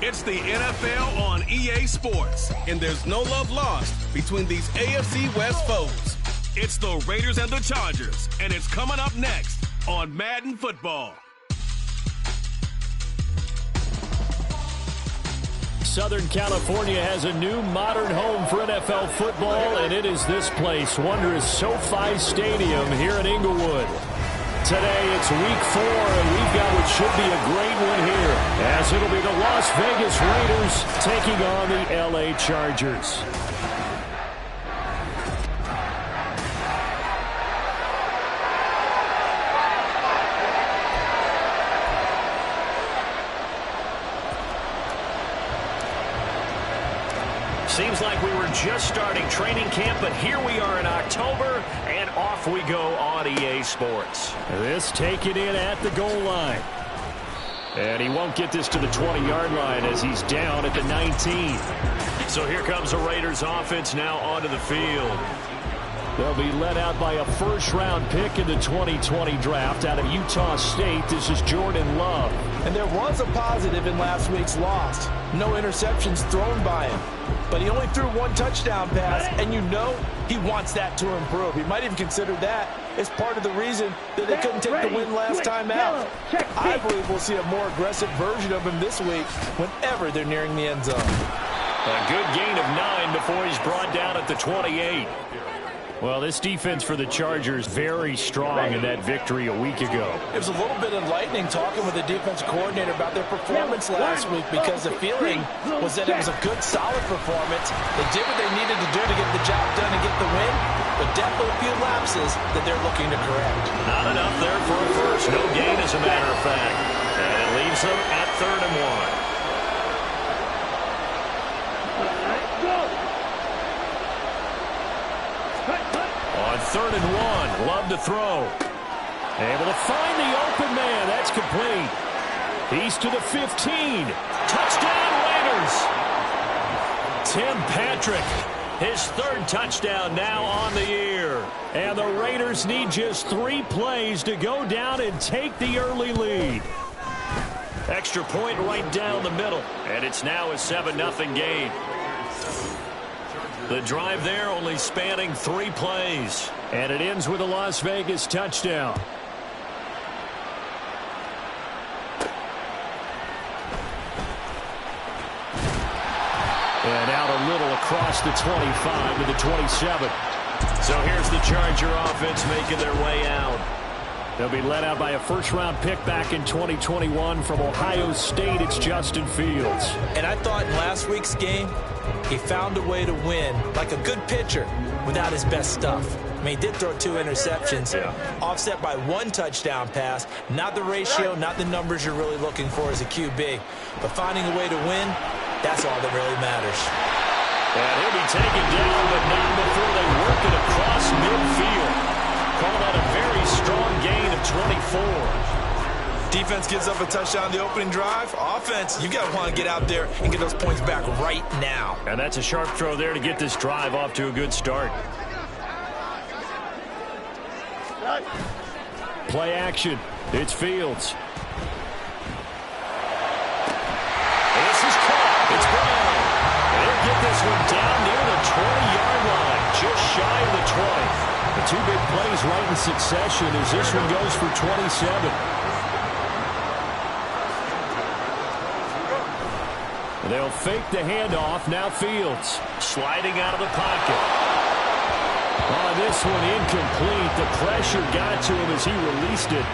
It's the NFL on EA Sports, and there's no love lost between these AFC West foes. It's the Raiders and the Chargers, and it's coming up next on Madden Football. Southern California has a new modern home for NFL football, and it is this place, wondrous SoFi Stadium here in Inglewood. Today, it's week 4, and we've got what should be a great one here, as it'll be the Las Vegas Raiders taking on the LA Chargers. Seems like we were just starting training camp, but here we are in October, and off we go on EA Sports. This taken in at the goal line. And he won't get this to the 20-yard line as he's down at the 19. So here comes the Raiders offense now onto the field. They'll be led out by a first-round pick in the 2020 draft out of Utah State. This is Jordan Love. And there was a positive in last week's loss. No interceptions thrown by him. But he only threw one touchdown pass, and you know he wants that to improve. He might even consider that as part of the reason that they couldn't take the win last time out. I believe we'll see a more aggressive version of him this week whenever they're nearing the end zone. A good gain of 9 before he's brought down at the 28. Well, this defense for the Chargers very strong in that victory a week ago. It was a little bit enlightening talking with the defense coordinator about their performance last week, because the feeling was that it was a good, solid performance. They did what they needed to do to get the job done and get the win, but definitely a few lapses that they're looking to correct. Not enough there for a first. No gain, as a matter of fact. And it leaves them at 3rd and 1. On 3rd and 1, Love to throw. Able to find the open man. That's complete. He's to the 15. Touchdown, Raiders. Tim Patrick, his 3rd touchdown now on the year. And the Raiders need just 3 plays to go down and take the early lead. Extra point right down the middle. And it's now a 7-0 game. The drive there only spanning 3 plays. And it ends with a Las Vegas touchdown. And out a little across the 25 to the 27. So here's the Charger offense making their way out. They'll be led out by a first-round pick back in 2021 from Ohio State. It's Justin Fields. And I thought in last week's game, he found a way to win like a good pitcher without his best stuff. I mean, he did throw 2 interceptions, offset by 1 touchdown pass. Not the ratio, not the numbers you're really looking for as a QB. But finding a way to win, that's all that really matters. And he'll be taken down, but not before they work it across midfield. Call that a very strong gain of 24. Defense gives up a touchdown the opening drive. Offense, you got to want to get out there and get those points back right now. And that's a sharp throw there to get this drive off to a good start. Play action. It's Fields. This is caught. It's Brown. They'll get this one down near the 20-yard line, just shy of the 20. The 2 big plays right in succession as this one goes for 27. They'll fake the handoff. Now Fields sliding out of the pocket. Oh, this one incomplete. The pressure got to him as he released it.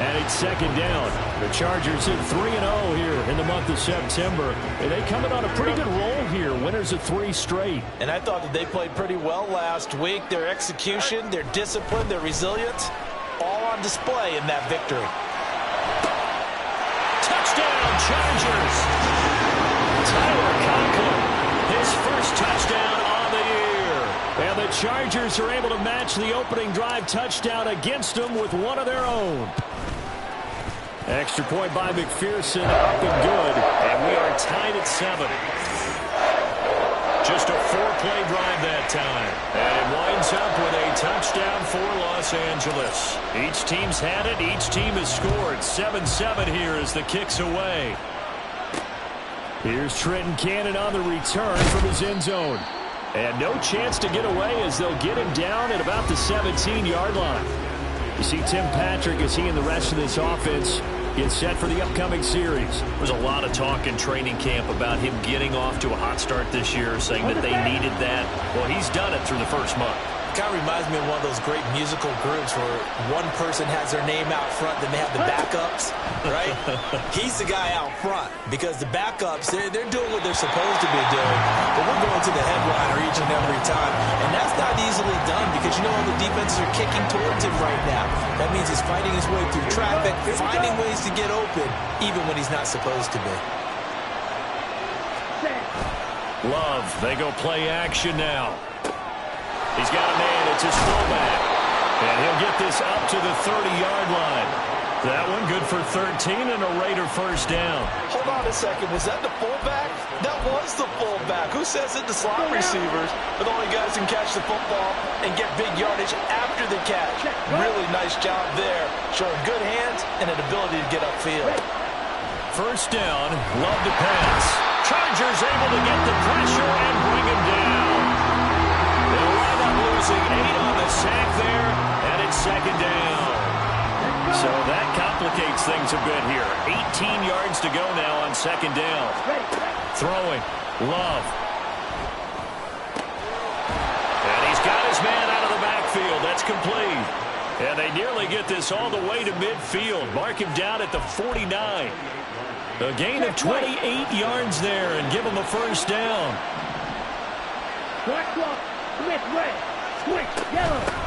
And it's 2nd down. The Chargers hit 3-0 here in the month of September. And they coming on a pretty good roll here. Winners of 3 straight. And I thought that they played pretty well last week. Their execution, their discipline, their resilience, all on display in that victory. Touchdown, Chargers. Tyler Conklin, his first touchdown on the year. And the Chargers are able to match the opening drive touchdown against them with one of their own. Extra point by McPherson, up and good. And we are tied at 7. Just a 4-play drive that time. And it winds up with a touchdown for Los Angeles. Each team's had it. Each team has scored. 7-7 here as the kick's away. Here's Trenton Cannon on the return from his end zone. And no chance to get away as they'll get him down at about the 17-yard line. You see Tim Patrick as he and the rest of this offense get set for the upcoming series. There's a lot of talk in training camp about him getting off to a hot start this year, saying that they needed that. Well, he's done it through the first month. It kind of reminds me of one of those great musical groups where one person has their name out front, then they have the backups, right? He's the guy out front because the backups, they're doing what they're supposed to be doing, but we're going to the headliner each and every time, and that's not easily done because you know all the defenses are kicking towards him right now. That means he's fighting his way through traffic, finding ways to get open, even when he's not supposed to be. Love, they go play action now. He's got a man, it's his fullback. And he'll get this up to the 30-yard line. That one good for 13 and a Raider first down. Hold on a second, was that the fullback? That was the fullback. Who says that the slot receivers are the only guys who can catch the football and get big yardage after the catch? Really nice job there, showing good hands and an ability to get upfield. First down, Love to pass. Chargers able to get the pressure and bring him down. They'll wind up losing 8 on the sack there, and it's second down. So that complicates things a bit here. 18 yards to go now on second down. Throwing, Love. And he's got his man out of the backfield. That's complete. And they nearly get this all the way to midfield. Mark him down at the 49. A gain of 28 yards there and give him a first down.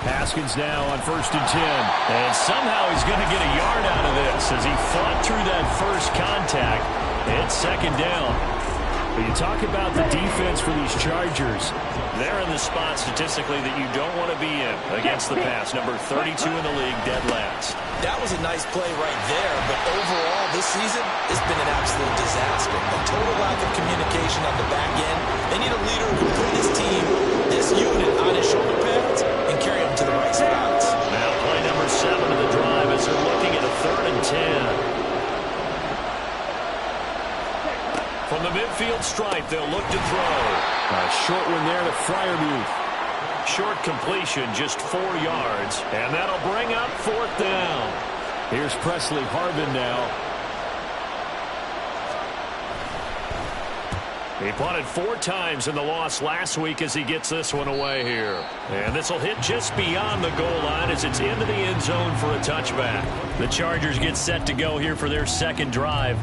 Haskins now on 1st and 10. And somehow he's going to get a yard out of this as he fought through that first contact. It's second down. But you talk about the defense for these Chargers. They're in the spot statistically that you don't want to be in against the pass. Number 32 in the league, dead last. That was a nice play right there, but overall this season, it's been an absolute disaster. A total lack of communication on the back end. They need a leader who can put this team, this unit, on his shoulder pads and carry them to the right spots. Now play number 7 of the drive as they're looking at a 3rd and 10. From the midfield stripe, they'll look to throw. A short one there to Freiermuth. Short completion, just 4 yards. And that'll bring up 4th down. Here's Presley Harvin now. He punted 4 times in the loss last week as he gets this one away here. And this will hit just beyond the goal line as it's into the end zone for a touchback. The Chargers get set to go here for their second drive.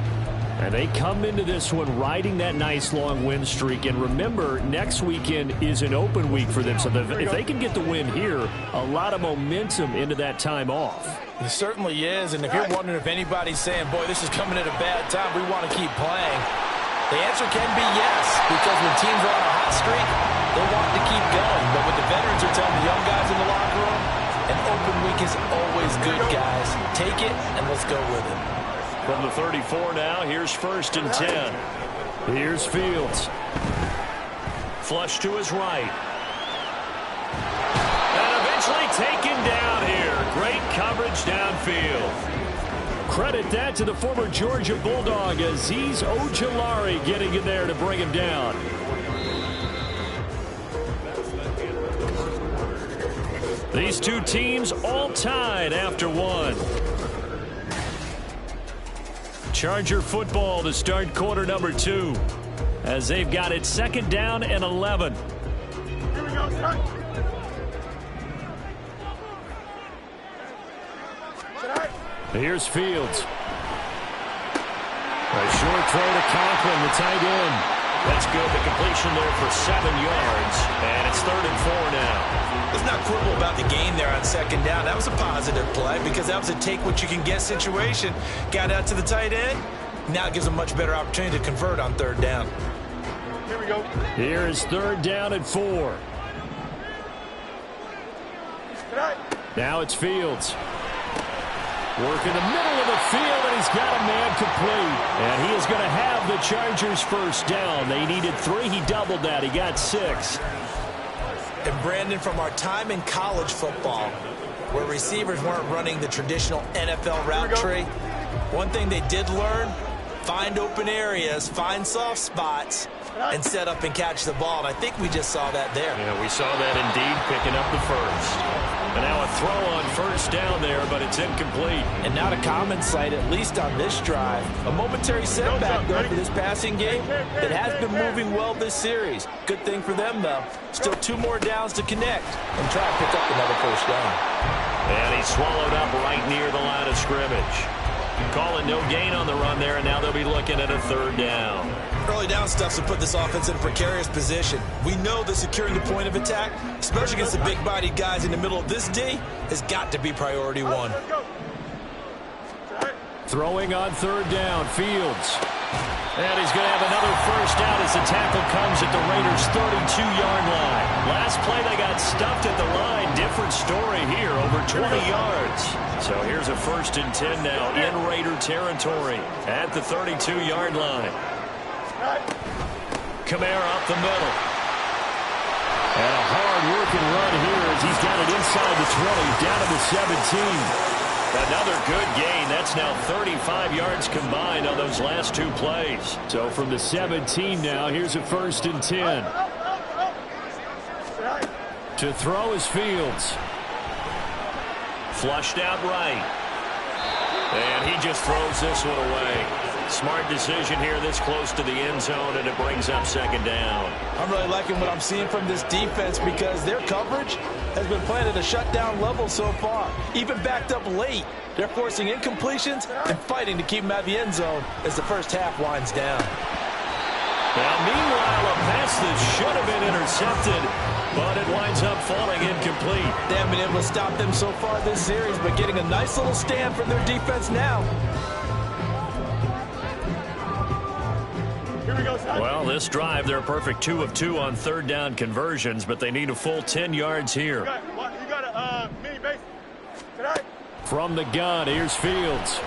And they come into this one riding that nice long win streak. And remember, next weekend is an open week for them. So if they can get the win here, a lot of momentum into that time off. It certainly is. And if you're wondering if anybody's saying, boy, this is coming at a bad time, we want to keep playing, the answer can be yes. Because when teams are on a hot streak, they want to keep going. But what the veterans are telling the young guys in the locker room, an open week is always good, guys. Take it and let's go with it. From the 34 now, here's 1st and 10. Here's Fields. Flush to his right. And eventually taken down here. Great coverage downfield. Credit that to the former Georgia Bulldog, Azeez Ojulari getting in there to bring him down. These two teams all tied after one. Charger football to start quarter number 2 as they've got it 2nd down and 11. Here we go, start. Here's Fields. A short throw to Conklin, the tight end. That's good. The completion there for 7 yards. And it's 3rd and 4 now. Let's not quibble about the gain there on 2nd down. That was a positive play because that was a take-what-you-can-get situation. Got out to the tight end. Now it gives a much better opportunity to convert on 3rd down. Here we go. Here is 3rd down and 4. Now it's Fields. Work in the middle of the field, and he's got a man complete. And he is going to have the Chargers first down. They needed 3. He doubled that. He got 6. And Brandon, from our time in college football, where receivers weren't running the traditional NFL route tree, one thing they did learn, find open areas, find soft spots, and set up and catch the ball. And I think we just saw that there. Yeah, we saw that indeed, picking up the first. And now a throw on first down there, but it's incomplete. And not a common sight, at least on this drive. A momentary setback, though, for this passing game. It has been moving well this series. Good thing for them, though. Still 2 more downs to connect and try to pick up another first down. And he's swallowed up right near the line of scrimmage. Calling no gain on the run there, and now they'll be looking at a third down. Early down stuff to put this offense in a precarious position. We know that securing the point of attack, especially against the big-bodied guys in the middle of this D, has got to be priority 1. Throwing on third down, Fields. And he's going to have another first down as the tackle comes at the Raiders' 32-yard line. Last play, they got stuffed at the line. Different story here, over 20 yards. So here's a 1st and 10 now in Raider territory at the 32-yard line. Kamara up the middle. And a hard-working run here as he's got it inside the 20, down to the 17. Another good gain. That's now 35 yards combined on those last 2 plays. So from the 17 now, here's a 1st and 10. To throw is Fields. Flushed out right. And he just throws this one away. Smart decision here this close to the end zone, and it brings up 2nd down. I'm really liking what I'm seeing from this defense because their coverage has been playing at a shutdown level so far. Even backed up late, they're forcing incompletions and fighting to keep them out of the end zone as the first half winds down. Now, meanwhile, a pass that should have been intercepted, but it winds up falling incomplete. They haven't been able to stop them so far this series, but getting a nice little stand from their defense now. Well, this drive, they're a perfect 2 of 2 on third down conversions, but they need a full 10 yards here. You got a mini base tonight. From the gun, here's Fields.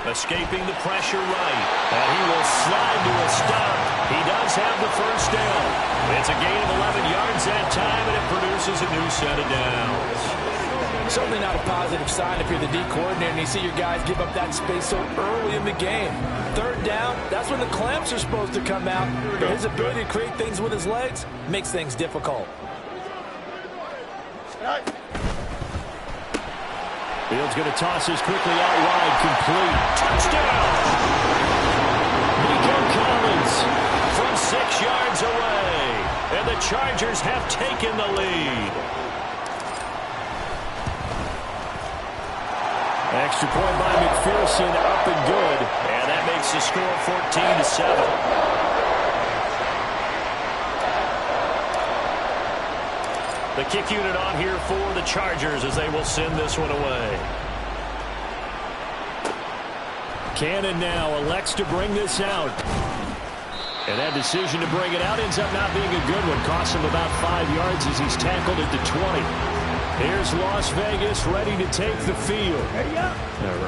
Escaping the pressure right, and he will slide to a stop. He does have the first down. It's a gain of 11 yards that time, and it produces a new set of downs. Certainly not a positive sign if you're the D coordinator and you see your guys give up that space so early in the game. Third down, that's when the clamps are supposed to come out. But his ability to create things with his legs makes things difficult. Fields going to toss this quickly out wide, complete. Touchdown! Nico Collins from 6 yards away. And the Chargers have taken the lead. Extra point by McPherson, up and good. And that makes the score 14-7. The kick unit on here for the Chargers as they will send this one away. Cannon now elects to bring this out. And that decision to bring it out ends up not being a good one. Costs him about 5 yards as he's tackled at the 20. Here's Las Vegas ready to take the field. Now,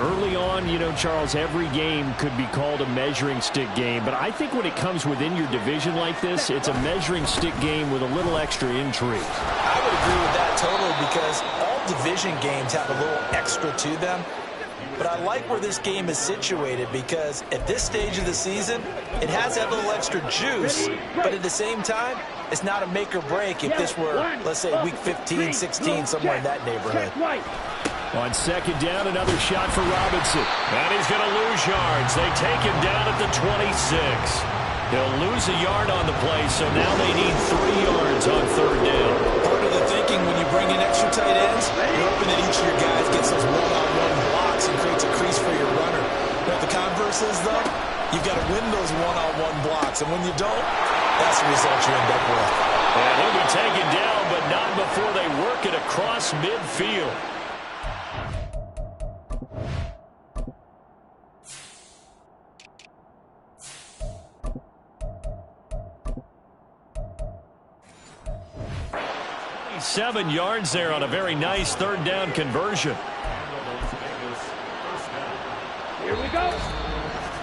early on, you know, Charles, every game could be called a measuring stick game. But I think when it comes within your division like this, it's a measuring stick game with a little extra intrigue. I would agree with that totally because all division games have a little extra to them. But I like where this game is situated because at this stage of the season, it has that little extra juice, but at the same time, it's not a make or break if this were, let's say, week 15, 16, somewhere in that neighborhood. On 2nd down, another shot for Robinson. And he's going to lose yards. They take him down at the 26. He'll lose a yard on the play, so now they need 3 yards on third down. Part of the thinking when you bring in extra tight ends, you're hoping that each of your guys gets those one-on-one blocks and creates a crease for your runner. What the converse is, though, you've got to win those one-on-one blocks, and when you don't, that's the result you end up with. And he'll be taken down, but not before they work it across midfield. Seven yards there on a very nice third down conversion. Here we go.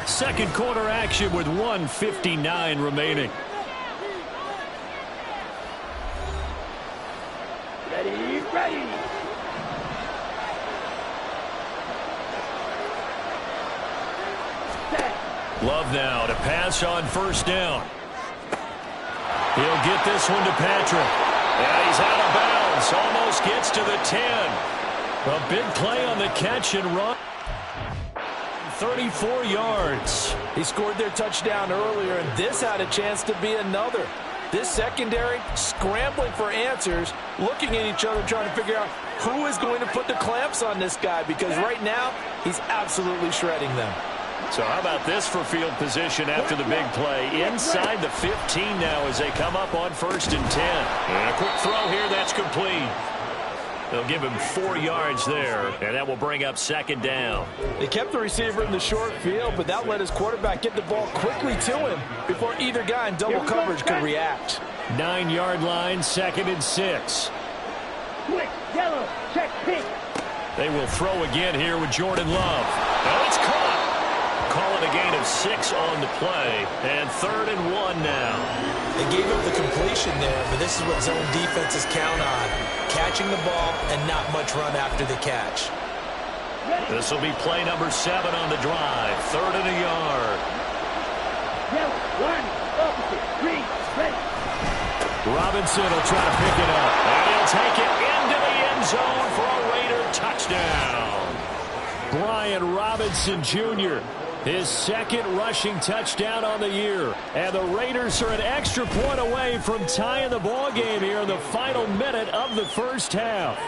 Second quarter action with 1:59 remaining. Ready, ready. Set, Love now to pass on first down. He'll get this one to Patrick. And he's out of bounds. Almost gets to the 10. A big play on the catch and run. 34 yards. He scored their touchdown earlier, and this had a chance to be another. This secondary scrambling for answers, looking at each other, trying to figure out who is going to put the clamps on this guy, because right now he's absolutely shredding them. So how about this for field position after the big play? Inside the 15 now as they come up on 1st and 10. And a quick throw here, that's complete. They'll give him 4 yards there, and that will bring up 2nd down. They kept the receiver in the short field, but that let his quarterback get the ball quickly to him before either guy in double coverage could react. 9-yard line, 2nd and 6. Quick, yellow, check, pink. They will throw again here with Jordan Love. And it's caught. Call it a gain of 6 on the play, and 3rd and 1 now. They gave up the completion there, but this is what zone defenses count on. Catching the ball and not much run after the catch. This will be play number 7 on the drive. 3rd and a yard. Yellow, one, opposite, green, red. Robinson will try to pick it up. And he'll take it into the end zone for a Raider touchdown. Brian Robinson Jr., his 2nd rushing touchdown on the year. And the Raiders are an extra point away from tying the ball game here in the final minute of the first half.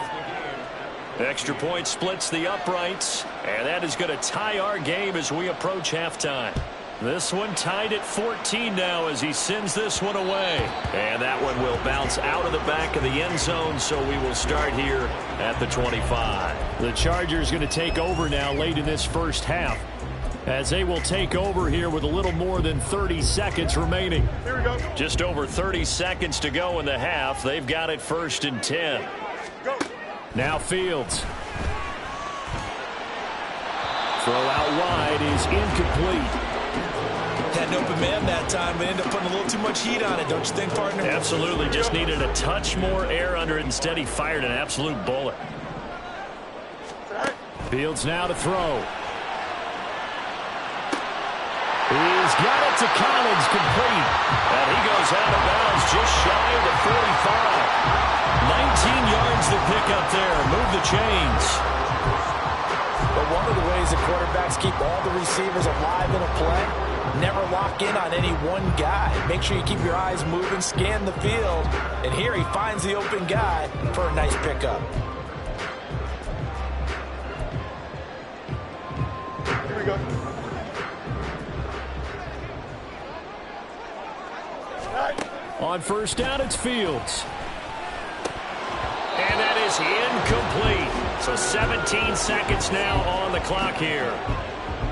Extra point splits the uprights, and that is going to tie our game as we approach halftime. This one tied at 14 now as he sends this one away. And that one will bounce out of the back of the end zone, so we will start here at the 25. The Chargers going to take over now late in this first half, as they will take over here with a little more than 30 seconds remaining. Here we go. Just over 30 seconds to go in the half. They've got it 1st and 10. Go. Now Fields. Throw out wide is incomplete. Had an open man that time, but ended up putting a little too much heat on it, don't you think, partner? Absolutely. Just needed a touch more air under it. Instead, he fired an absolute bullet. Fields now to throw. He's got it to Collins, complete. And he goes out of bounds just shy of the 45. 19 yards to pick up there. Move the chains. But one of the ways the quarterbacks keep all the receivers alive in a play, never lock in on any one guy. Make sure you keep your eyes moving, scan the field. And here he finds the open guy for a nice pickup. Here we go. On 1st down, it's Fields. And that is incomplete. So 17 seconds now on the clock here.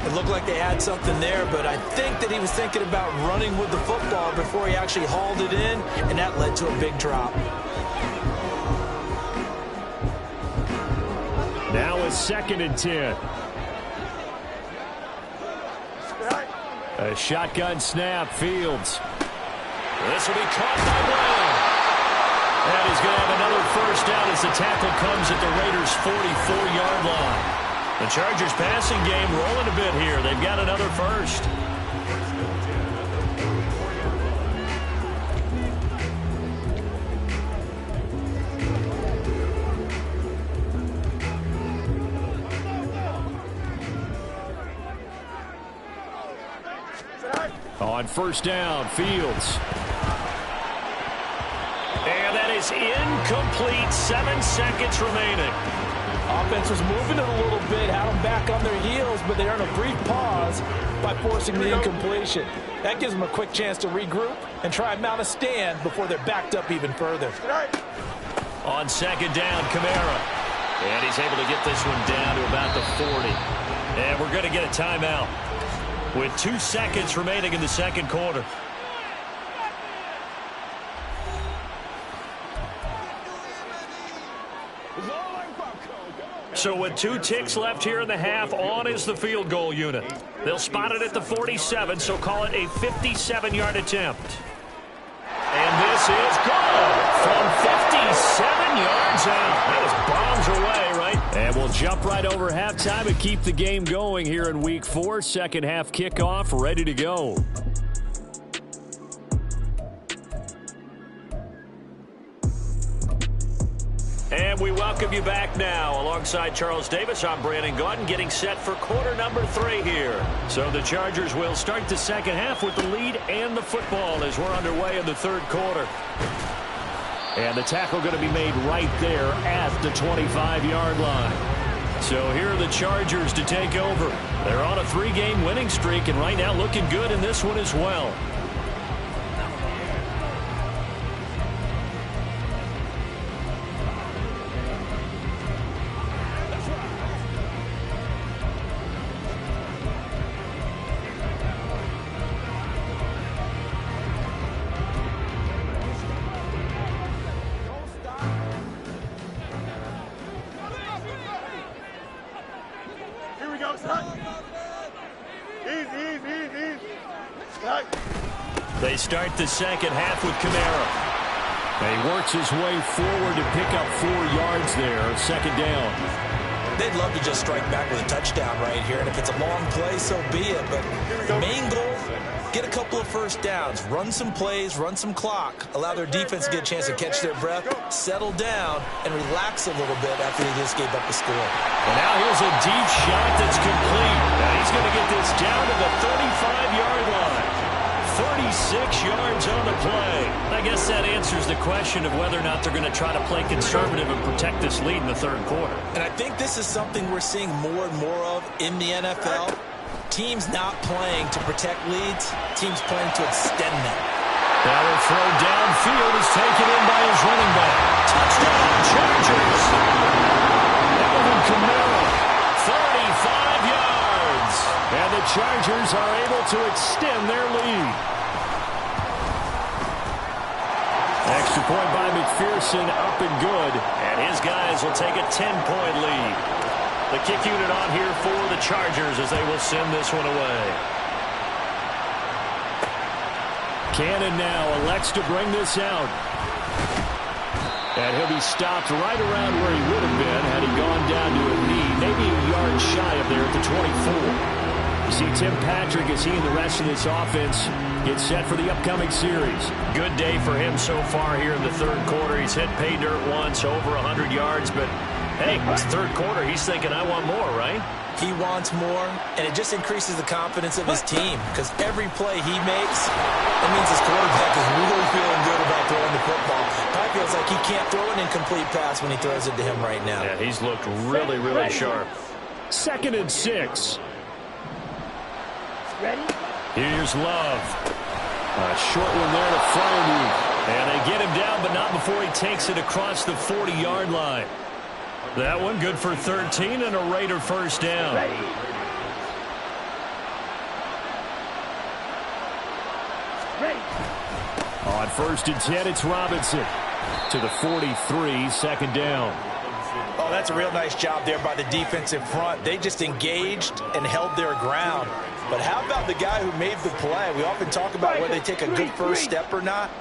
It looked like they had something there, but I think that he was thinking about running with the football before he actually hauled it in, and that led to a big drop. Now it's 2nd and 10. A shotgun snap, Fields. This will be caught by Brown. And he's going to have another 1st down as the tackle comes at the Raiders' 44-yard line. The Chargers passing game rolling a bit here. They've got another 1st. On 1st down, Fields. And that is incomplete. 7 seconds remaining. Offense was moving it a little bit, had them back on their heels, but they earned a brief pause by forcing the incompletion. That gives them a quick chance to regroup and try and mount a stand before they're backed up even further. On 2nd down, Kamara. And he's able to get this one down to about the 40. And we're going to get a timeout with 2 seconds remaining in the 2nd quarter. So with 2 ticks left here in the half, on is the field goal unit. They'll spot it at the 47, so call it a 57-yard attempt. And this is good from 57 yards out. That is bombs away, right? And we'll jump right over halftime and keep the game going here in Week 4. Second half kickoff, ready to go. And we welcome you back now. Alongside Charles Davis, I'm Brandon Gaudin, getting set for quarter number 3 here. So the Chargers will start the second half with the lead and the football as we're underway in the third quarter. And the tackle going to be made right there at the 25-yard line. So here are the Chargers to take over. They're on a 3-game winning streak, and right now looking good in this one as well. They start the second half with Kamara. He works his way forward to pick up 4 yards there. Second down. They'd love to just strike back with a touchdown right here, and if it's a long play, so be it. But the main goal, get a couple of first downs, run some plays, run some clock, allow their defense to get a chance to catch their breath, settle down, and relax a little bit after they just gave up the score. And now here's a deep shot that's complete. Now he's going to get this down to the 35-yard line. 36 yards on the play. I guess that answers the question of whether or not they're going to try to play conservative and protect this lead in the third quarter. And I think this is something we're seeing more and more of in the NFL. Teams not playing to protect leads, teams playing to extend them. Now the throw downfield is taken in by his running back. Touchdown, Chargers! Alvin Kamara, 35 yards. And the Chargers are able to extend their lead. Extra point by McPherson, up and good. And his guys will take a 10-point lead. The kick unit on here for the Chargers as they will send this one away. Cannon now elects to bring this out. And he'll be stopped right around where he would have been had he gone down to a knee, maybe a yard shy of there at the 24. You see Tim Patrick as he and the rest of this offense get set for the upcoming series. Good day for him so far here in the third quarter. He's hit pay dirt once, over 100 yards, but hey, it's third quarter. He's thinking, I want more, right? He wants more, and it just increases the confidence of his team because every play he makes, it means his quarterback is really feeling good about throwing the football. Probably feels like he can't throw an incomplete pass when he throws it to him right now. Yeah, he's looked really, really sharp. 2nd and 6. Ready? Here's Love. A short one there to Freiermuth. And they get him down, but not before he takes it across the 40-yard line. That one good for 13 and a Raider first down. Ready? Ready? On 1st and 10, it's Robinson to the 43, second down. Oh, that's a real nice job there by the defensive front. They just engaged and held their ground. But how about the guy who made the play? We often talk about whether they take a good first step or not.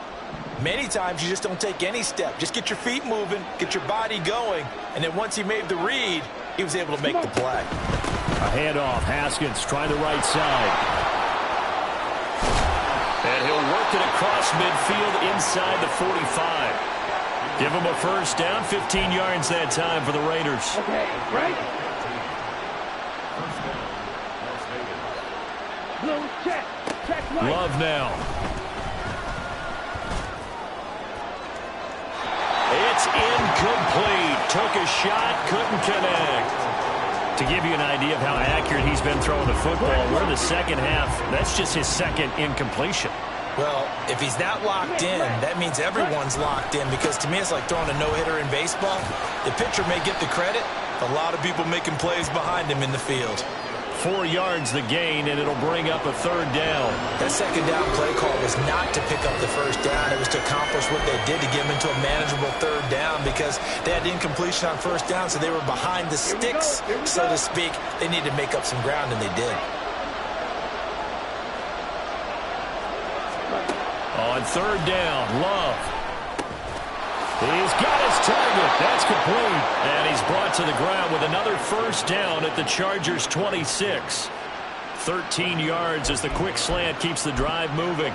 Many times you just don't take any step. Just get your feet moving, get your body going, and then once he made the read, he was able to make the play. A handoff. Haskins trying the right side. And he'll work it across midfield inside the 45. Give him a first down, 15 yards that time for the Raiders. Okay, right? Blue check. Check right. Love now. It's incomplete. Took a shot, couldn't connect. To give you an idea of how accurate he's been throwing the football, we're in the second half. That's just his second incompletion. Well, if he's not locked in, that means everyone's locked in because to me it's like throwing a no-hitter in baseball. The pitcher may get the credit, a lot of people making plays behind him in the field. 4 yards the gain, and it'll bring up a third down. That second down play call was not to pick up the first down. It was to accomplish what they did to get him into a manageable third down because they had incompletion on first down, so they were behind the sticks, so to speak. They needed to make up some ground, and they did. On third down, Love. He's got his target. That's complete. And he's brought to the ground with another first down at the Chargers' 26. 13 yards as the quick slant keeps the drive moving.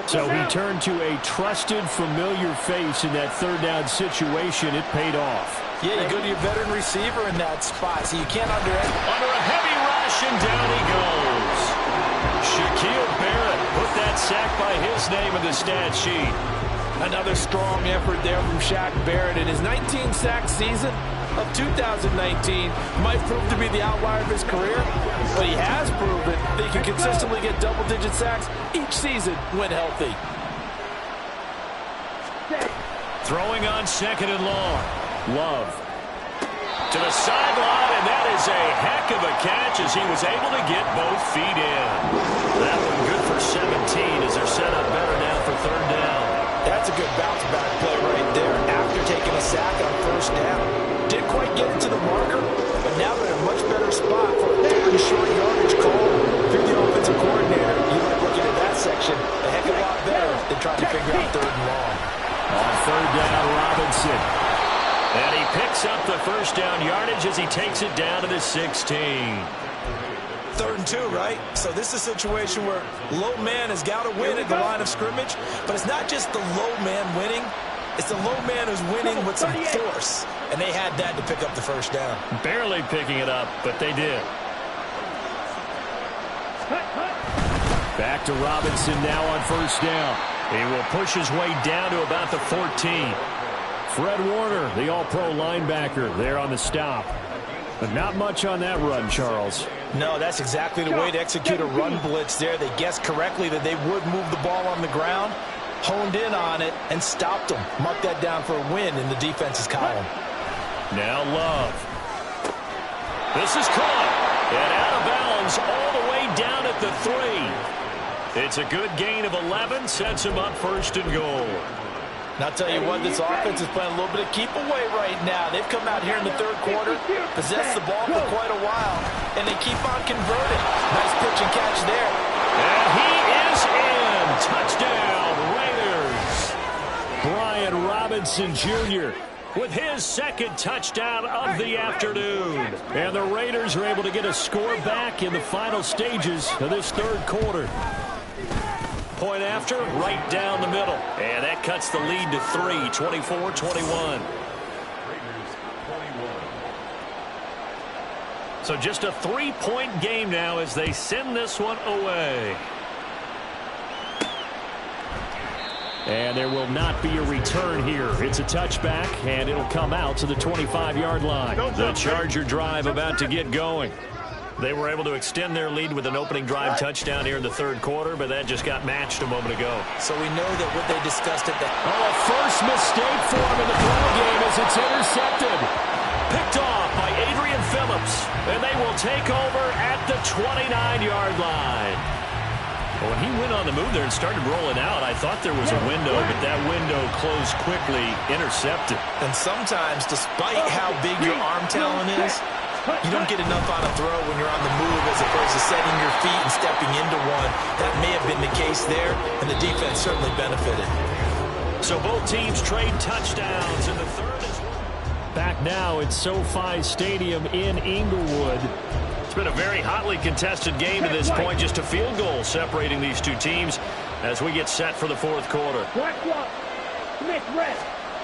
So he turned to a trusted, familiar face in that third down situation. It paid off. Yeah, you go to your veteran receiver in that spot, so you can't underestimate. Under a heavy rush, and down he goes. Shaquille Barrett put that sack by his name in the stat sheet. Another strong effort there from Shaq Barrett in his 19-sack season of 2019. Might prove to be the outlier of his career, but he has proven that he can consistently get double-digit sacks each season when healthy. Throwing on second and long. Love. To the sideline, and that is a heck of a catch as he was able to get both feet in. That one good for 17 as they're set up better now for third down. That's a good bounce-back play right there after taking a sack on first down. Didn't quite get it to the marker, but now they're in a much better spot for a third and short yardage call. Through the offensive coordinator, you like looking at that section a heck of a lot better than trying to figure out third and long. On third down, Robinson. And he picks up the first down yardage as he takes it down to the 16. 3rd and 2, right? So this is a situation where low man has got to win at the line of scrimmage, but it's not just the low man winning. It's the low man who's winning with some force, and they had that to pick up the first down. Barely picking it up, but they did. Back to Robinson now on first down. He will push his way down to about the 14. Fred Warner, the all-pro linebacker, there on the stop. But not much on that run, Charles. No, that's exactly the way to execute a run blitz there. They guessed correctly that they would move the ball on the ground, honed in on it, and stopped them. Mark that down for a win in the defense's column. Now Love. This is caught. And out of bounds all the way down at the 3. It's a good gain of 11, sets him up first and goal. And I'll tell you what, this offense is playing a little bit of keep away right now. They've come out here in the third quarter, possessed the ball for quite a while, and they keep on converting. Nice pitch and catch there. And he is in. Touchdown, Raiders. Brian Robinson Jr. with his second touchdown of the afternoon. And the Raiders are able to get a score back in the final stages of this third quarter. Point after, right down the middle. And that cuts the lead to 3, 24-21. So just a 3-point game now as they send this one away. And there will not be a return here. It's a touchback, and it'll come out to the 25-yard line. The Charger drive about to get going. They were able to extend their lead with an opening drive touchdown here in the third quarter, but that just got matched a moment ago. So we know that what they discussed at the... a first mistake for him in the ball game as it's intercepted. Picked off by Adrian Phillips, and they will take over at the 29-yard line. When he went on the move there and started rolling out, I thought there was a window, but that window closed quickly, intercepted. And sometimes, despite how big your arm talent is, you don't get enough on a throw when you're on the move as opposed to setting your feet and stepping into one. That may have been the case there, and the defense certainly benefited. So both teams trade touchdowns in the third as well. Back now at SoFi Stadium in Inglewood. It's been a very hotly contested game to this point. Just a field goal separating these two teams as we get set for the fourth quarter. Black one. Smith red.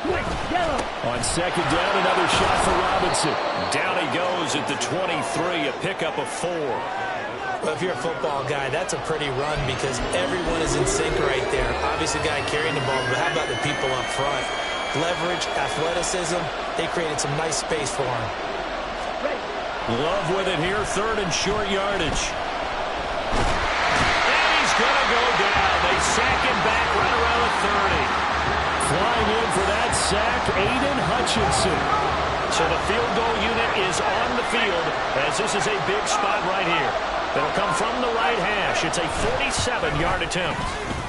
Switch yellow. On second down, another shot for Robinson. Down he goes at the 23, a pickup of 4. Well, if you're a football guy, that's a pretty run because everyone is in sync right there. Obviously, the guy carrying the ball, but how about the people up front? Leverage, athleticism, they created some nice space for him. Love with it here, third and short yardage. And he's going to go down. They sack him back right around the 30. Flying in for that sack, Aiden Hutchinson. So the field goal unit is on the field as this is a big spot right here. It'll come from the right hash. It's a 47-yard attempt.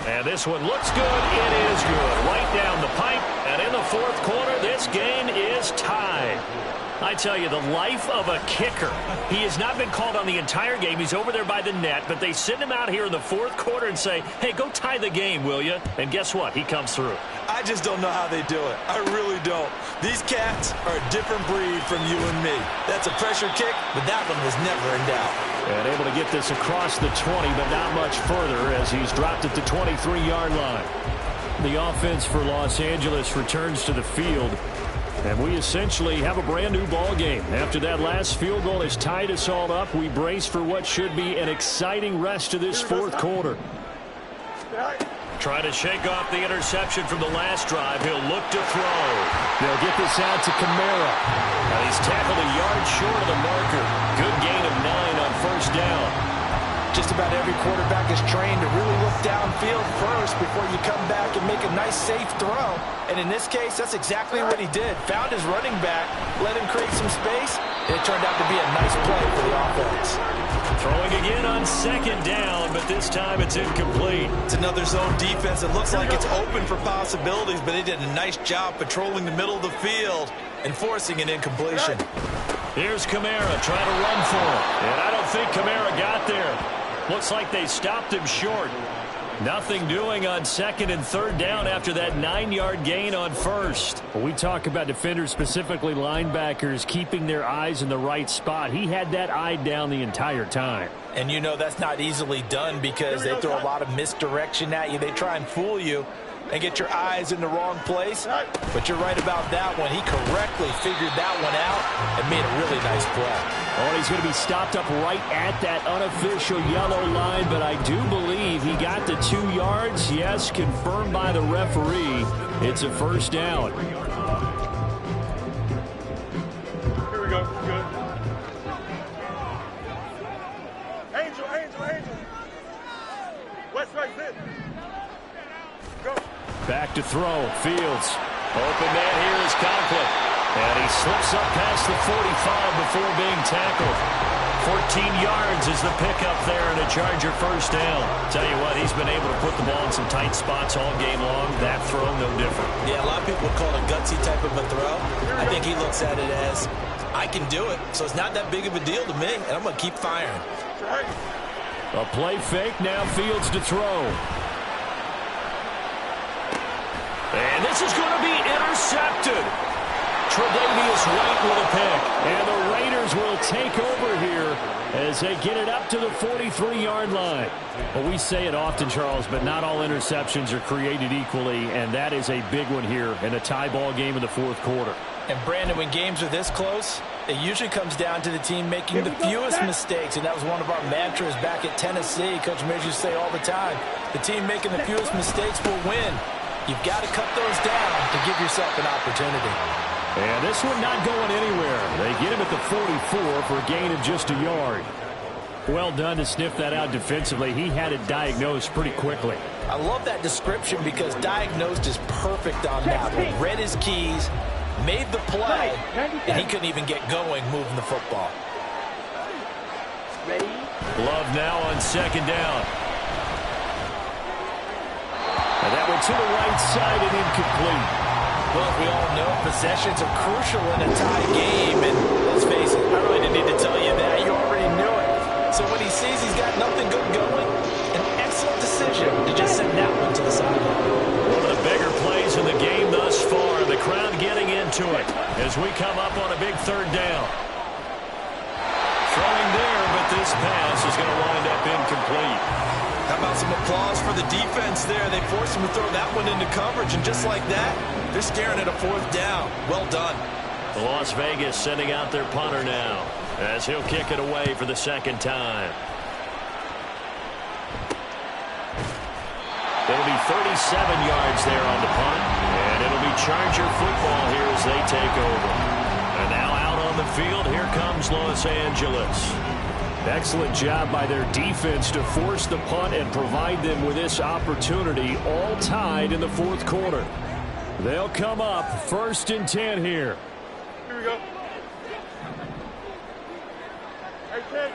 And this one looks good. It is good. Right down the pipe. And in the fourth quarter, this game is tied. I tell you, the life of a kicker. He has not been called on the entire game. He's over there by the net, but they send him out here in the fourth quarter and say, hey, go tie the game, will you? And guess what? He comes through. I just don't know how they do it. I really don't. These cats are a different breed from you and me. That's a pressure kick, but that one was never in doubt. And able to get this across the 20, but not much further as he's dropped at the 23-yard line. The offense for Los Angeles returns to the field. And we essentially have a brand-new ball game. After that last field goal has tied us all up, we brace for what should be an exciting rest of this fourth quarter. Trying to shake off the interception from the last drive. He'll look to throw. They'll get this out to Kamara. Now he's tackled a yard short of the marker. Good gain of 9 on first down. Just about every quarterback is trained to really look downfield first before you come back and make a nice, safe throw. And in this case, that's exactly what he did. Found his running back, let him create some space, and it turned out to be a nice play for the offense. Throwing again on second down, but this time it's incomplete. It's another zone defense. It looks like it's open for possibilities, but they did a nice job patrolling the middle of the field and forcing an incompletion. Here's Kamara trying to run for him. And I don't think Kamara got there. Looks like they stopped him short. Nothing doing on second and third down after that 9-yard gain on first. We talk about defenders, specifically linebackers, keeping their eyes in the right spot. He had that eye down the entire time. And you know that's not easily done because they throw a lot of misdirection at you. They try and fool you and get your eyes in the wrong place. But you're right about that one. He correctly figured that one out and made a really nice play. Oh, he's going to be stopped up right at that unofficial yellow line, but I do believe he got the 2 yards. Yes, confirmed by the referee. It's a first down. Here we go. Good. Angel. West right fit. Go. Back to throw. Fields. Open man here is Conklin. And he slips up past the 45 before being tackled. 14 yards is the pickup there and a Charger first down. Tell you what, he's been able to put the ball in some tight spots all game long. That throw, no different. Yeah, a lot of people would call it a gutsy type of a throw. I think he looks at it as, I can do it, so it's not that big of a deal to me, and I'm going to keep firing. A play fake, now Fields to throw. And this is going to be intercepted. Tre'Davious White with a pick. And the Raiders will take over here as they get it up to the 43-yard line. Well, we say it often, Charles, but not all interceptions are created equally, and that is a big one here in a tie ball game in the fourth quarter. And, Brandon, when games are this close, it usually comes down to the team making the fewest mistakes, and that was one of our mantras back at Tennessee. Coach Mears used to say all the time, the team making the fewest mistakes will win. You've got to cut those down to give yourself an opportunity. And this one not going anywhere. They get him at the 44 for a gain of just a yard. Well done to sniff that out defensively. He had it diagnosed pretty quickly. I love that description because diagnosed is perfect on that one. Read his keys, made the play, and he couldn't even get going moving the football. Ready? Love now on second down. And that one to the right side and incomplete. Well, as we all know, possessions are crucial in a tie game, and let's face it, I really didn't need to tell you that. You already knew it. So when he sees he's got nothing good going, an excellent decision to just send that one to the sideline. One of the bigger plays in the game thus far. The crowd getting into it as we come up on a big third down. Throwing there, but this pass is going to wind up incomplete. How about some applause for the defense there? They forced him to throw that one into coverage, and just like that, they're staring at a fourth down. Well done. Las Vegas sending out their punter now as he'll kick it away for the second time. It'll be 37 yards there on the punt, and it'll be Charger football here as they take over. And now out on the field, here comes Los Angeles. Excellent job by their defense to force the punt and provide them with this opportunity, all tied in the fourth quarter. They'll come up 1st and 10 here. Here we go. Hey, Ken.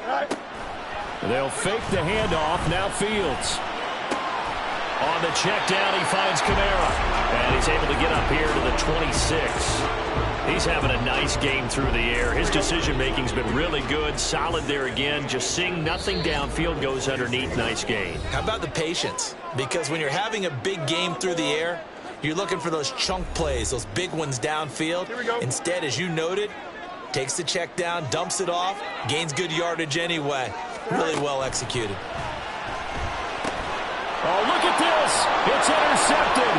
All right. They'll fake the handoff. Now Fields. On the check down, he finds Kamara. And he's he's able to get up here to the 26. He's having a nice game through the air. His decision-making's been really good. Solid there again. Just seeing nothing downfield, goes underneath. Nice gain. How about the patience? Because when you're having a big game through the air, you're looking for those chunk plays, those big ones downfield. Instead, as you noted, takes the check down, dumps it off, gains good yardage anyway. Really well executed. Oh, look at this. It's intercepted.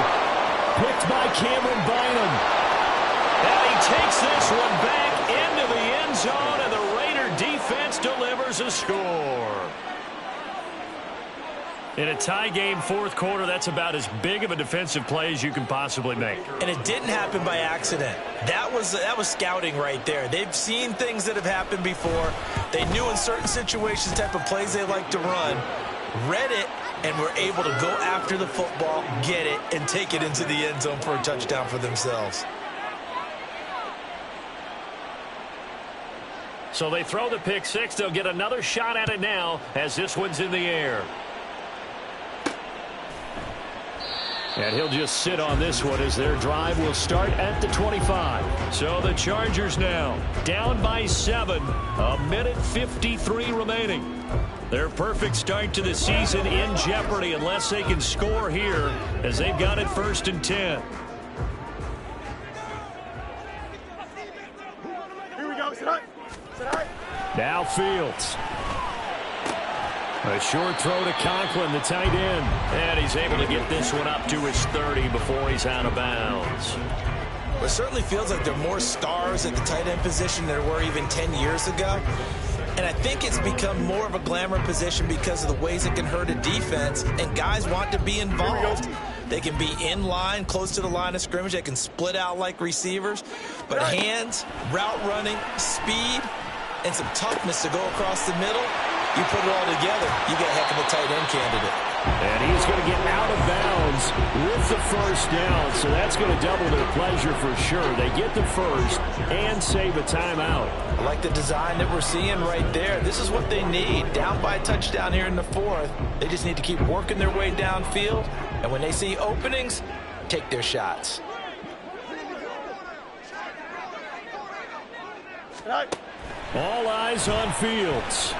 Picked by Cameron Bynum. And he takes this one back into the end zone, and the Raider defense delivers a score. In a tie game fourth quarter, that's about as big of a defensive play as you can possibly make. And it didn't happen by accident. That was scouting right there. They've seen things that have happened before. They knew in certain situations the type of plays they like to run, read it, and were able to go after the football, get it, and take it into the end zone for a touchdown for themselves. So they throw the pick six. They'll get another shot at it now as this one's in the air. And he'll just sit on this one as their drive will start at the 25. So the Chargers now down by 7. 1:53 remaining. Their perfect start to the season in jeopardy unless they can score here as they've got it 1st and 10. Here we go. Sit high. Now Fields. A short throw to Conklin, the tight end. And he's able to get this one up to his 30 before he's out of bounds. Well, it certainly feels like there are more stars at the tight end position than there were even 10 years ago. And I think it's become more of a glamour position because of the ways it can hurt a defense, and guys want to be involved. They can be in line, close to the line of scrimmage. They can split out like receivers. But hands, route running, speed, and some toughness to go across the middle, you put it all together, you get a heck of a tight end candidate. And he's going to get out of bounds with the first down, so that's going to double their pleasure for sure. They get the first and save a timeout. I like the design that we're seeing right there. This is what they need. Down by a touchdown here in the 4th. They just need to keep working their way downfield, and when they see openings, take their shots. All eyes on Fields.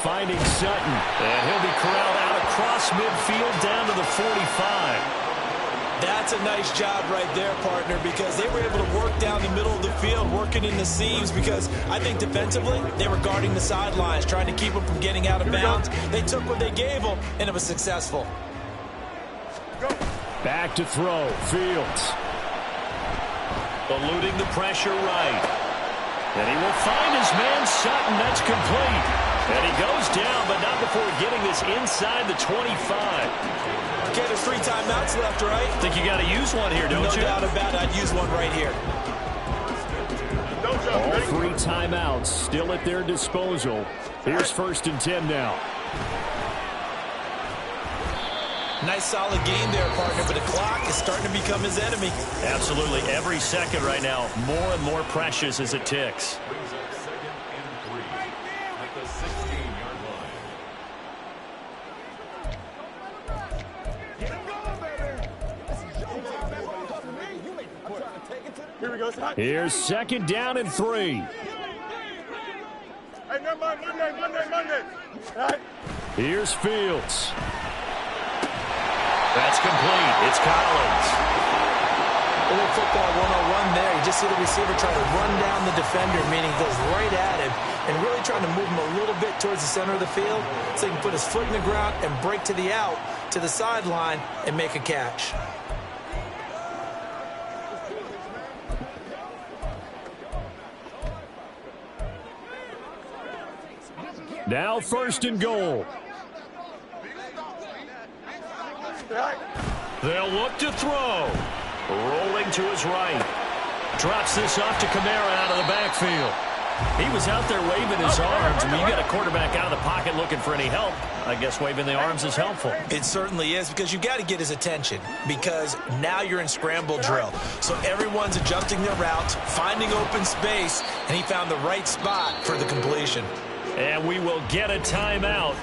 Finding Sutton. And he'll be corralled out across midfield down to the 45. That's a nice job right there, partner, because they were able to work down the middle of the field, working in the seams, because I think defensively they were guarding the sidelines, trying to keep them from getting out of bounds. They took what they gave them, and it was successful. Back to throw. Fields. Eluding the pressure right. And he will find his man Sutton. That's complete. And he goes down, but not before getting this inside the 25. Okay, there's 3 timeouts left, right? Think you got to use one here, don't you? No doubt about it. I'd use one right here. All 3 timeouts still at their disposal. Here's 1st and 10 now. Nice solid game there, partner, but the clock is starting to become his enemy. Absolutely. Every second right now, more and more precious as it ticks. Here's 2nd down and 3. Hey, no, Monday. Right. Here's Fields. That's complete. It's Collins. A little football 101 there. You just see the receiver try to run down the defender, meaning goes right at him, and really trying to move him a little bit towards the center of the field so he can put his foot in the ground and break to the out, to the sideline, and make a catch. Now 1st and goal. They'll look to throw. Rolling to his right. Drops this off to Kamara out of the backfield. He was out there waving his arms. When you got a quarterback out of the pocket looking for any help, I guess waving the arms is helpful. It certainly is, because you got to get his attention, because now you're in scramble drill. So everyone's adjusting their routes, finding open space, and he found the right spot for the completion. And we will get a timeout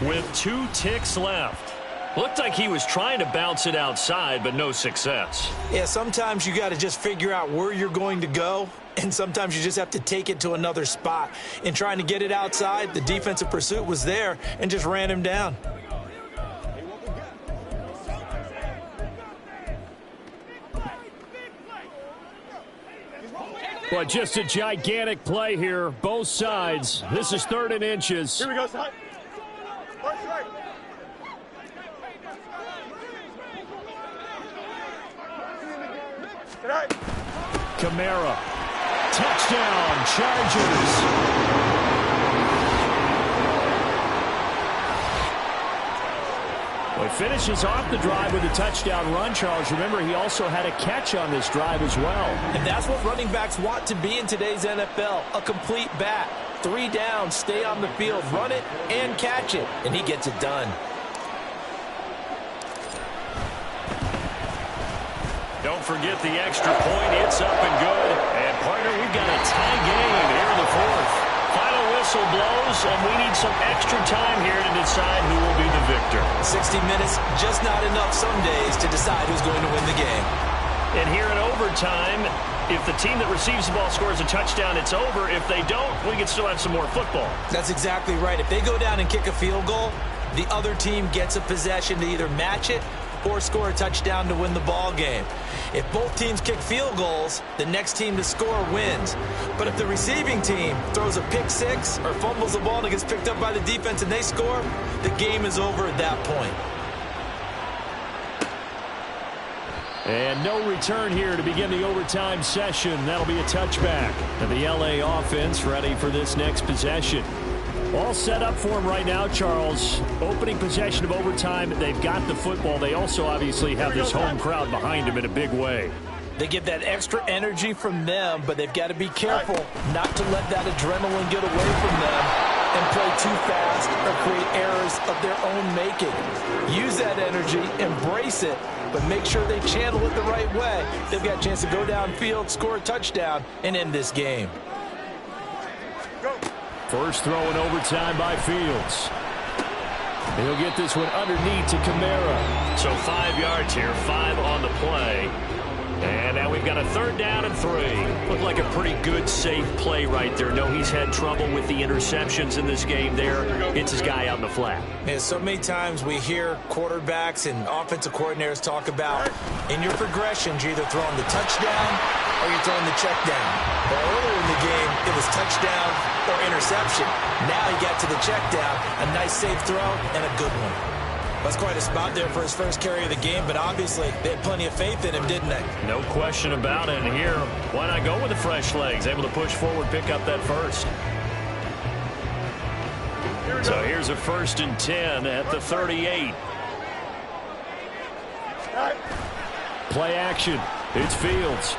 with 2 ticks left. Looked like he was trying to bounce it outside, but no success. Yeah, sometimes you got to just figure out where you're going to go, and sometimes you just have to take it to another spot. In trying to get it outside, the defensive pursuit was there and just ran him down. But just a gigantic play here, both sides. This is 3rd and inches. Here we go, son. Kamara. Touchdown, Chargers. Well, he finishes off the drive with a touchdown run, Charles. Remember, he also had a catch on this drive as well. And that's what running backs want to be in today's NFL, a complete back. 3 down, stay on the field, run it, and catch it. And he gets it done. Don't forget the extra point. It's up and good. And, partner, we've got a tie game here in the 4th. Final whistle blows, and we need some extra time here to decide who will be the victor. 60 minutes, just not enough some days to decide who's going to win the game. And here in overtime, if the team that receives the ball scores a touchdown, it's over. If they don't, we can still have some more football. That's exactly right. If they go down and kick a field goal, the other team gets a possession to either match it or score a touchdown to win the ball game. If both teams kick field goals, the next team to score wins. But if the receiving team throws a pick six or fumbles the ball and it gets picked up by the defense and they score, the game is over at that point. And no return here to begin the overtime session. That'll be a touchback. And the LA offense ready for this next possession. All set up for him right now, Charles. Opening possession of overtime. They've got the football. They also obviously have this home crowd behind them in a big way. They get that extra energy from them, but they've got to be careful not to let that adrenaline get away from them and play too fast or create errors of their own making. Use that energy, embrace it, but make sure they channel it the right way. They've got a chance to go downfield, score a touchdown, and end this game. First throw in overtime by Fields. He'll get this one underneath to Kamara. So 5 yards here, 5 on the play. And now we've got a 3rd down and 3. Looked like a pretty good, safe play right there. No, he's had trouble with the interceptions in this game there. Hits his guy out in the flat. Yeah, so many times we hear quarterbacks and offensive coordinators talk about in your progressions, you're either throwing the touchdown or you're throwing the check down. Well, earlier in the game, it was touchdown or interception. Now he got to the check down, a nice safe throw, and a good one. That's quite a spot there for his first carry of the game, but obviously they had plenty of faith in him, didn't they? No question about it. And here, why not go with the fresh legs? Able to push forward, pick up that first. So here's a 1st and 10 at the 38. Play action. It's Fields.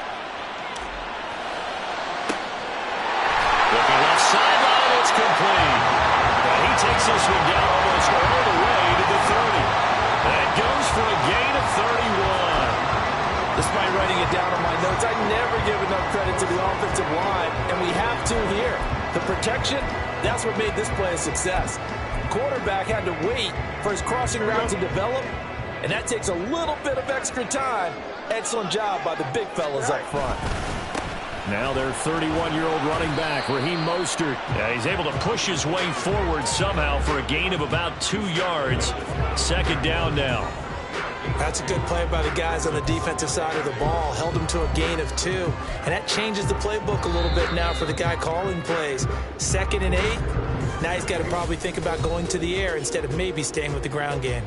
Looking left sideline, it's complete. And he takes this one down almost all the way to the 30. That goes for a gain of 31. Despite writing it down on my notes, I never give enough credit to the offensive line, and we have to here. The protection, that's what made this play a success. Quarterback had to wait for his crossing route to develop, and that takes a little bit of extra time. Excellent job by the big fellas up front. Now their 31-year-old running back, Raheem Mostert. Yeah, he's able to push his way forward somehow for a gain of about 2 yards. 2nd down now. That's a good play by the guys on the defensive side of the ball. Held him to a gain of 2. And that changes the playbook a little bit now for the guy calling plays. 2nd and 8. Now he's got to probably think about going to the air instead of maybe staying with the ground game.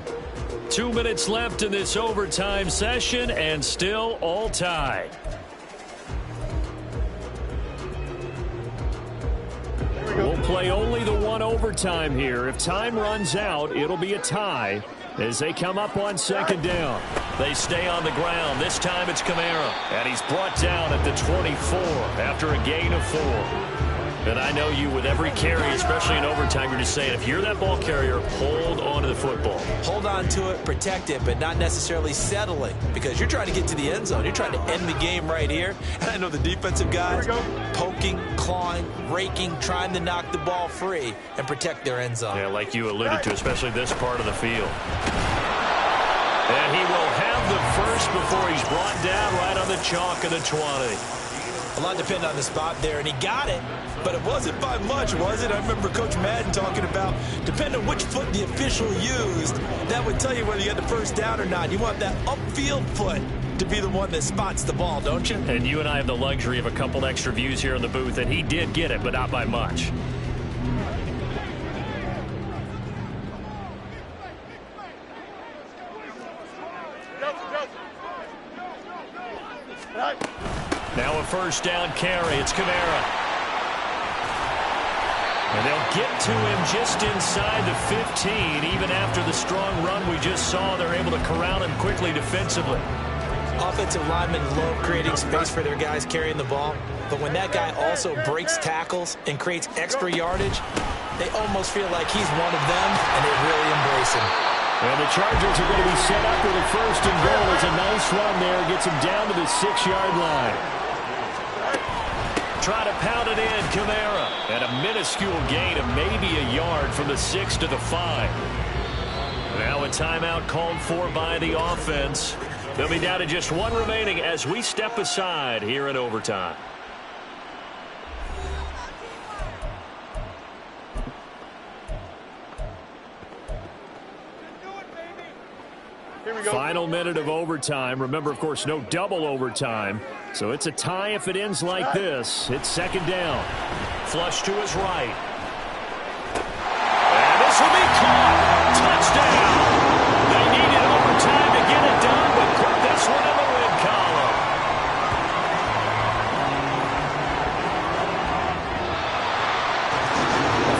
2 minutes left in this overtime session, and still all tied. We'll play only the one overtime here. If time runs out, it'll be a tie as they come up on 2nd down. They stay on the ground. This time it's Kamara. And he's brought down at the 24 after a gain of 4. And I know you, with every carry, especially in overtime, you're just saying, if you're that ball carrier, hold on to the football. Hold on to it, protect it, but not necessarily settling, because you're trying to get to the end zone. You're trying to end the game right here. And I know the defensive guys poking, clawing, raking, trying to knock the ball free and protect their end zone. Yeah, like you alluded to, especially this part of the field. And he will have the first before he's brought down right on the chalk of the 20. A lot depended on the spot there, and he got it, but it wasn't by much, was it? I remember Coach Madden talking about, depending on which foot the official used, that would tell you whether you had the first down or not. You want that upfield foot to be the one that spots the ball, don't you? And you and I have the luxury of a couple extra views here in the booth, and he did get it, but not by much. Now a first down carry. It's Kamara. And they'll get to him just inside the 15. Even after the strong run we just saw, they're able to corral him quickly defensively. Offensive linemen love creating space for their guys carrying the ball. But when that guy also breaks tackles and creates extra yardage, they almost feel like he's one of them, and they really embrace him. And the Chargers are going to be set up with a first and goal. It's a nice run there. Gets him down to the 6-yard line. Try to pound it in, Kamara. And a minuscule gain of maybe a yard from the 6 to the 5. Now a timeout called for by the offense. They'll be down to just one remaining as we step aside here in overtime. Final minute of overtime. Remember, of course, no double overtime. So it's a tie if it ends like this. It's second down. Flush to his right. And this will be caught. Touchdown. They needed overtime to get it done, but put this one in the win column.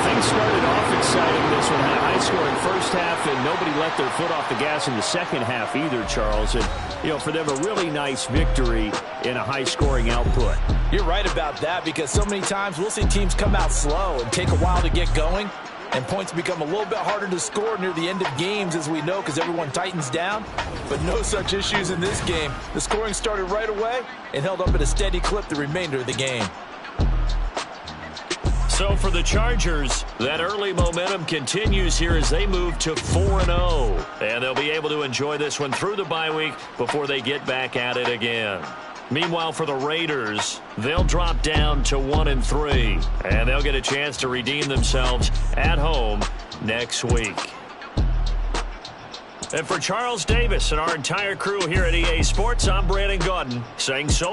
Things started off exciting this one. Had a high-scoring first half, and nobody let their foot off the gas in the second half either, Charles. And, you know, for them, a really nice victory in a high-scoring output. You're right about that, because so many times we'll see teams come out slow and take a while to get going, and points become a little bit harder to score near the end of games, as we know, because everyone tightens down. But no such issues in this game. The scoring started right away and held up at a steady clip the remainder of the game. So for the Chargers, that early momentum continues here as they move to 4-0. And they'll be able to enjoy this one through the bye week before they get back at it again. Meanwhile, for the Raiders, they'll drop down to 1-3. And they'll get a chance to redeem themselves at home next week. And for Charles Davis and our entire crew here at EA Sports, I'm Brandon Gaudin saying so long.